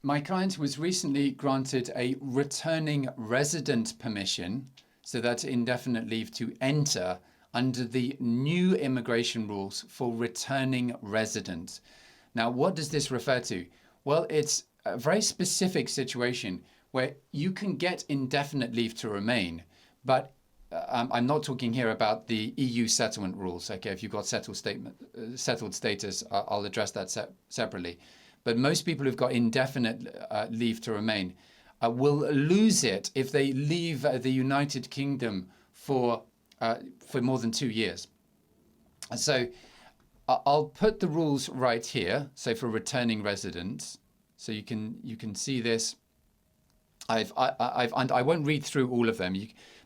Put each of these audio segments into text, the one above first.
My client was recently granted a returning resident permission, so that's indefinite leave to enter under the new immigration rules for returning residents. Now, what does this refer to? Well, it's a very specific situation where you can get indefinite leave to remain, but I'm not talking here about the EU settlement rules. Okay, if you've got settled status, I'll address that separately. But most people who've got indefinite leave to remain will lose it if they leave the United Kingdom for more than 2 years. So I'll put the rules right here. So for returning residents, so you can see this. I won't read through all of them,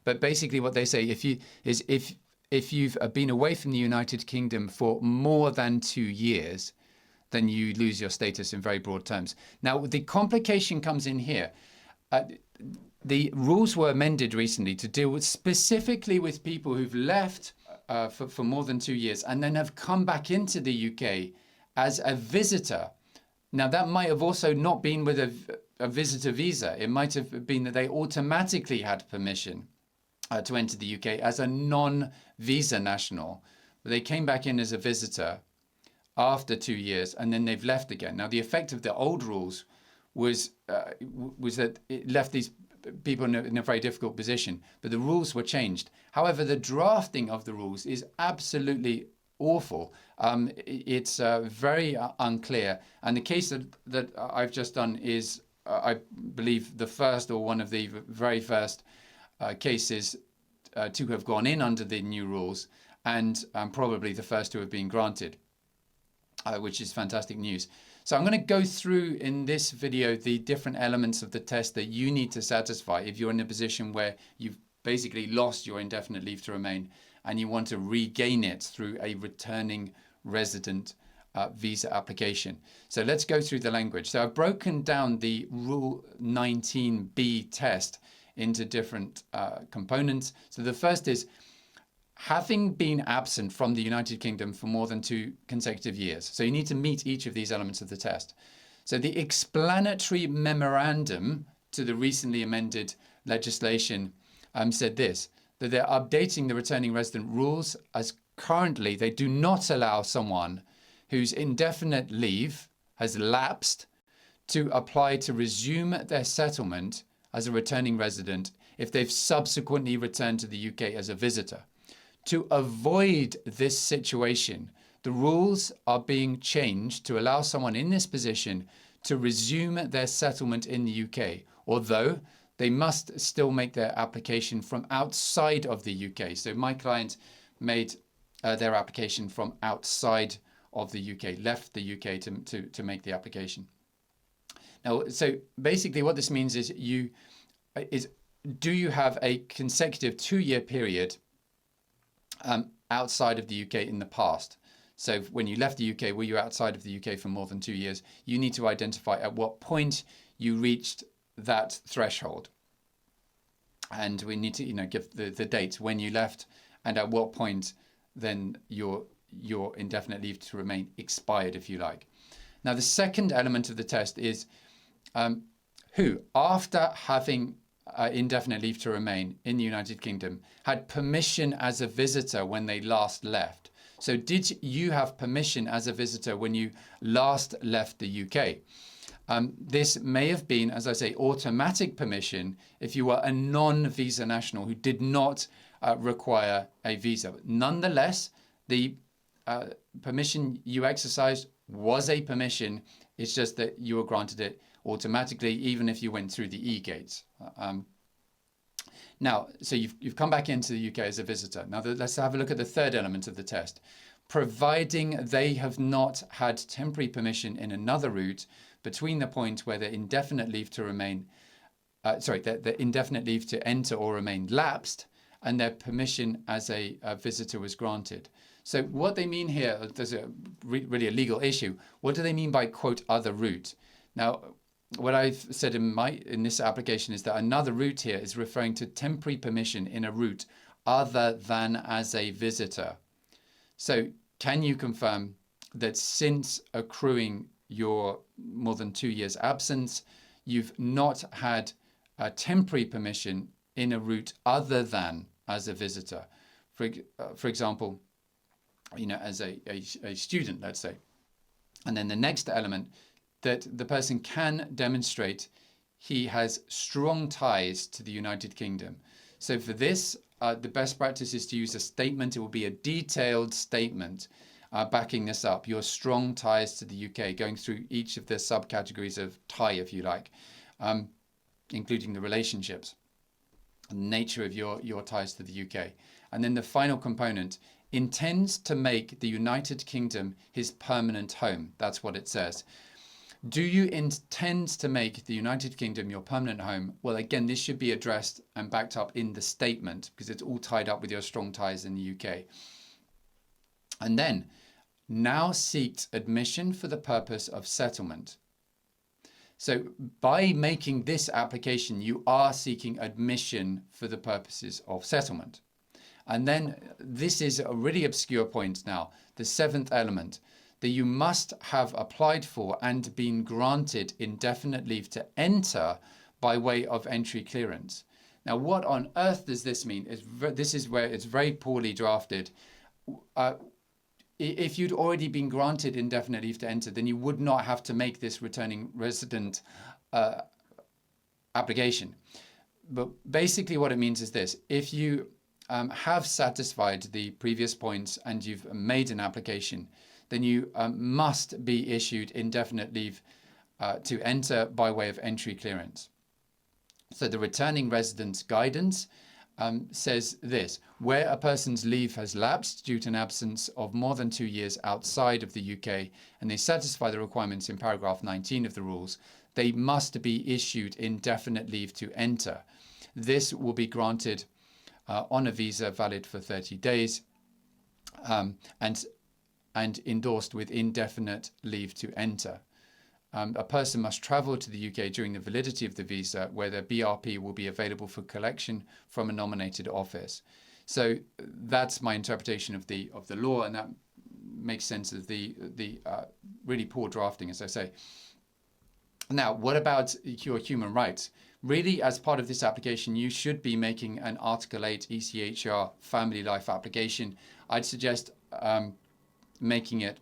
but basically what they say if you've been away from the United Kingdom for more than 2 years, then you lose your status in very broad terms. Now, the complication comes in here. The rules were amended recently to deal specifically with people who've left for more than 2 years and then have come back into the UK as a visitor. Now, that might have also not been with a visitor visa. It might have been that they automatically had permission to enter the UK as a non-visa national. But they came back in as a visitor after 2 years, and then they've left again. Now, the effect of the old rules was that it left these people in a very difficult position, but the rules were changed. However, the drafting of the rules is absolutely awful. It's very unclear. And the case that I've just done is, I believe, the first or one of the very first cases to have gone in under the new rules, and probably the first to have been granted, which is fantastic news. So I'm going to go through in this video the different elements of the test that you need to satisfy if you're in a position where you've basically lost your indefinite leave to remain and you want to regain it through a returning resident visa application. So let's go through the language. So I've broken down the Rule 19B test into different components. So the first is having been absent from the United Kingdom for more than 2 consecutive years. So you need to meet each of these elements of the test. So the explanatory memorandum to the recently amended legislation said this, that they're updating the returning resident rules as currently they do not allow someone whose indefinite leave has lapsed to apply to resume their settlement as a returning resident if they've subsequently returned to the UK as a visitor. To avoid this situation, the rules are being changed to allow someone in this position to resume their settlement in the UK, although they must still make their application from outside of the UK. So my client made their application from outside of the UK, left the UK to make the application. Now, so basically what this means is do you have a consecutive 2-year period outside of the UK in the past? So when you left the UK, were you outside of the UK for more than 2 years? You need to identify at what point you reached that threshold. And we need to give the dates when you left and at what point then your indefinite leave to remain expired, if you like. Now, the second element of the test is who, after having indefinite leave to remain in the United Kingdom, had permission as a visitor when they last left. So did you have permission as a visitor when you last left the UK? This may have been, as I say, automatic permission if you were a non-visa national who did not require a visa. Nonetheless, the permission you exercised was a permission. It's just that you were granted it automatically, even if you went through the e-gates. Now, so you've come back into the UK as a visitor. Now, let's have a look at the third element of the test. Providing they have not had temporary permission in another route between the point where the indefinite leave to remain, the indefinite leave to enter or remain lapsed, and their permission as a visitor was granted. So what they mean here, there's really a legal issue. What do they mean by, quote, other route? Now, what I've said in this application is that another route here is referring to temporary permission in a route other than as a visitor. So can you confirm that since accruing your more than 2 years absence. You've not had a temporary permission in a route other than as a visitor. For example, as a student, let's say. And then the next element, that the person can demonstrate he has strong ties to the United Kingdom. So for this, the best practice is to use a statement. It will be a detailed statement backing this up. Your strong ties to the UK, going through each of the subcategories of tie, if you like, including the relationships and the nature of your ties to the UK. And then the final component, intends to make the United Kingdom his permanent home. That's what it says. Do you intend to make the United Kingdom your permanent home? Well, again, this should be addressed and backed up in the statement because it's all tied up with your strong ties in the UK. And then, now seeks admission for the purpose of settlement. So by making this application, you are seeking admission for the purposes of settlement. And then this is a really obscure point now, the seventh element, that you must have applied for and been granted indefinite leave to enter by way of entry clearance. Now, what on earth does this mean? This is where it's very poorly drafted. If you'd already been granted indefinite leave to enter, then you would not have to make this returning resident application. But basically what it means is this. If you have satisfied the previous points and you've made an application, then you must be issued indefinite leave to enter by way of entry clearance. So the returning resident's guidance says this: where a person's leave has lapsed due to an absence of more than 2 years outside of the UK and they satisfy the requirements in paragraph 19 of the rules, they must be issued indefinite leave to enter. This will be granted on a visa valid for 30 days and endorsed with indefinite leave to enter. A person must travel to the UK during the validity of the visa, where their BRP will be available for collection from a nominated office. So that's my interpretation of the law, and that makes sense of the really poor drafting, as I say. Now, what about your human rights? Really, as part of this application, you should be making an Article 8 ECHR family life application. I'd suggest making it,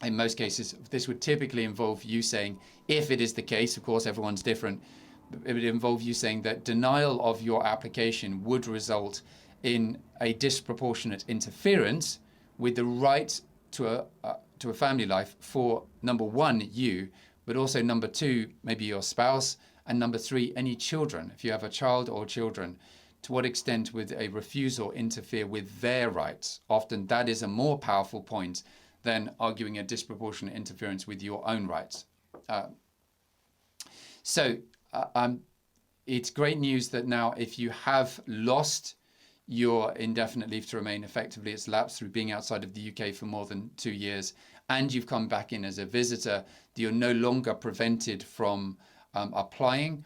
in most cases, this would typically involve you saying, if it is the case, of course, everyone's different, it would involve you saying that denial of your application would result in a disproportionate interference with the right to a family life for, number one, you, but also number two, maybe your spouse, and number three, any children. If you have a child or children, to what extent would a refusal interfere with their rights? Often that is a more powerful point than arguing a disproportionate interference with your own rights. It's great news that now if you have lost your indefinite leave to remain, effectively it's lapsed through being outside of the UK for more than 2 years, and you've come back in as a visitor, that you're no longer prevented from applying.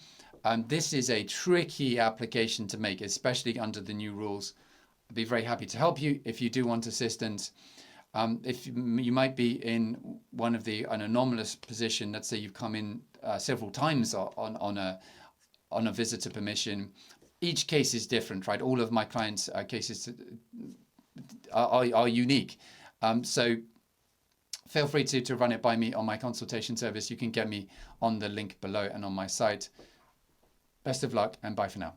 This is a tricky application to make, especially under the new rules. I'd be very happy to help you if you do want assistance. If you might be in an anomalous position, let's say you've come in several times on a visitor permission. Each case is different, right? All of my clients' cases are unique. So feel free to run it by me on my consultation service. You can get me on the link below and on my site. Best of luck and bye for now.